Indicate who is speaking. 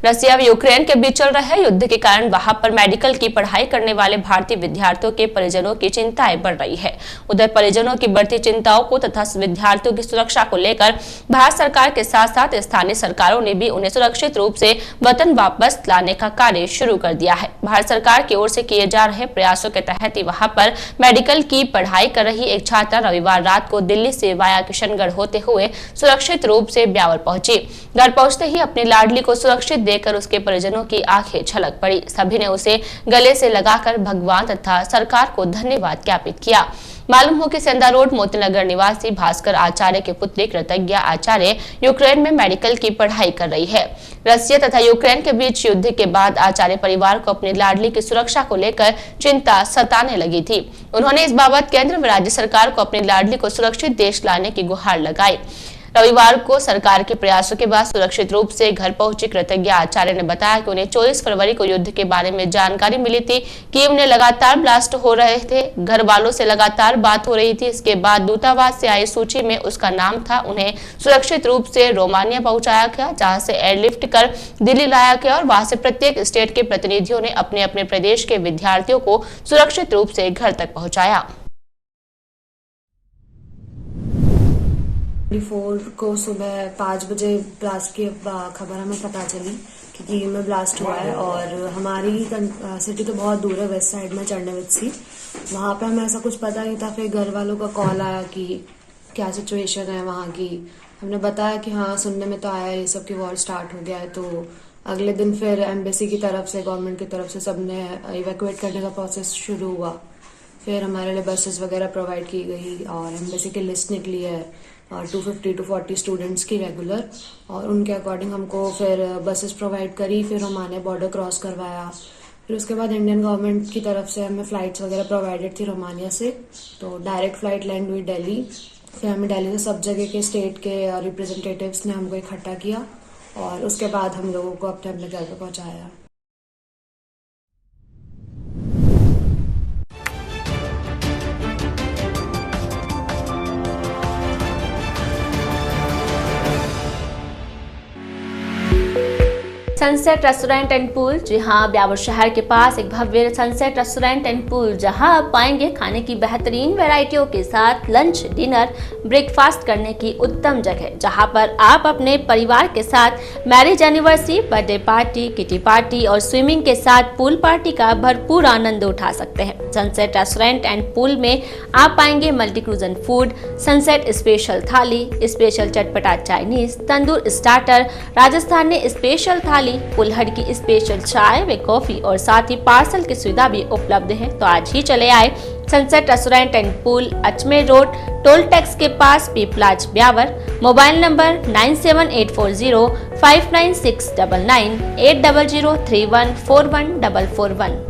Speaker 1: रसिया व यूक्रेन के बीच चल रहे युद्ध के कारण वहां पर मेडिकल की पढ़ाई करने वाले भारतीय विद्यार्थियों के परिजनों की चिंताएं बढ़ रही है। उधर परिजनों की बढ़ती चिंताओं को तथा विद्यार्थियों की सुरक्षा को लेकर भारत सरकार के साथ साथ स्थानीय सरकारों ने भी उन्हें सुरक्षित रूप से वतन वापस लाने का कार्य शुरू कर दिया है। भारत सरकार की ओर से किए जा रहे प्रयासों के तहत ही वहां पर मेडिकल की पढ़ाई कर रही एक छात्रा रविवार रात को दिल्ली से वाया किशनगढ़ होते हुए सुरक्षित रूप से ब्यावर पहुंची। घर पहुंचते ही अपनी लाडली को सुरक्षित देकर उसके परिजनों की आंखें छलक पड़ी। सभी ने उसे गले से लगाकर भगवान तथा सरकार को धन्यवाद ज्ञापित किया। मालूम हो कि सेंधा रोड मोतीनगर निवासी भास्कर आचार्य की पुत्री कृतज्ञा आचार्य यूक्रेन में मेडिकल की पढ़ाई कर रही है। रसिया तथा यूक्रेन के बीच युद्ध के बाद आचार्य परिवार को अपनी लाडली की सुरक्षा को लेकर चिंता सताने लगी थी। उन्होंने इस बाबत केंद्र व राज्य सरकार को अपनी लाडली को सुरक्षित देश लाने की गुहार लगाई। रविवार को सरकार के प्रयासों के बाद सुरक्षित रूप से घर पहुंची कृतज्ञा आचार्य ने बताया कि उन्हें 24 फरवरी को युद्ध के बारे में जानकारी मिली थी कि उन्हें लगातार ब्लास्ट हो रहे थे। घर वालों से लगातार बात हो रही थी। इसके बाद दूतावास से आई सूची में उसका नाम था। उन्हें सुरक्षित रूप से रोमानिया पहुंचाया गया, जहां से एयरलिफ्ट कर दिल्ली लाया गया और वहां से प्रत्येक स्टेट के प्रतिनिधियों ने अपने अपने प्रदेश के विद्यार्थियों को सुरक्षित रूप से घर तक पहुंचाया।
Speaker 2: 24 को सुबह 5 बजे ब्लास्ट की खबर हमें पता चली कि कीव में ब्लास्ट हुआ है और हमारी सिटी तो बहुत दूर है, वेस्ट साइड में चंडीगढ़। वहाँ पे हमें ऐसा कुछ पता नहीं था। फिर घर वालों का कॉल आया कि क्या सिचुएशन है वहाँ की। हमने बताया कि हाँ, सुनने में तो आया ये सब कि वॉर स्टार्ट हो गया है। तो अगले दिन फिर एम्बेसी की तरफ से, गवर्नमेंट की तरफ से सबने इवैक्यूएट करने का प्रोसेस शुरू हुआ। फिर हमारे लिए बसेस वगैरह प्रोवाइड की गई और एम्बेसी की लिस्ट निकली है और 250 to 40 स्टूडेंट्स की रेगुलर, और उनके अकॉर्डिंग हमको फिर बसेस प्रोवाइड करी। फिर हमने बॉर्डर क्रॉस करवाया। फिर उसके बाद इंडियन गवर्नमेंट की तरफ से हमें फ्लाइट्स वगैरह प्रोवाइडेड थी रोमानिया से, तो डायरेक्ट फ्लाइट लैंड हुई दिल्ली। फिर हमें दिल्ली से सब जगह के स्टेट के रिप्रेजेंटेटिव्स ने हमको इकट्ठा किया और उसके बाद हम लोगों को अपने अपने घर पर पहुंचाया।
Speaker 1: Sunset restaurant and pool. जी हाँ, ब्यावर शहर के पास एक भव्य सनसेट रेस्टोरेंट एंड पूल, जहां आप पाएंगे खाने की बेहतरीन वैरायटियों के साथ लंच, डिनर, ब्रेकफास्ट करने की उत्तम जगह, जहां पर आप अपने परिवार के साथ marriage anniversary, birthday party, kitty party और स्विमिंग के साथ पूल पार्टी का भरपूर आनंद उठा सकते हैं। सनसेट रेस्टोरेंट एंड पूल में आप पाएंगे मल्टी क्रूजन फूड, सनसेट स्पेशल थाली, स्पेशल चटपटा चाइनीज, तंदूर स्टार्टर, राजस्थानी स्पेशल थाली, कुल्हड़ की स्पेशल चाय व कॉफी और साथ ही पार्सल की सुविधा भी उपलब्ध है। तो आज ही चले आए sunset restaurant and pool, Ajmer road, toll tax के पास, पीपलाज, ब्यावर। Mobile number 9784059699 800314141।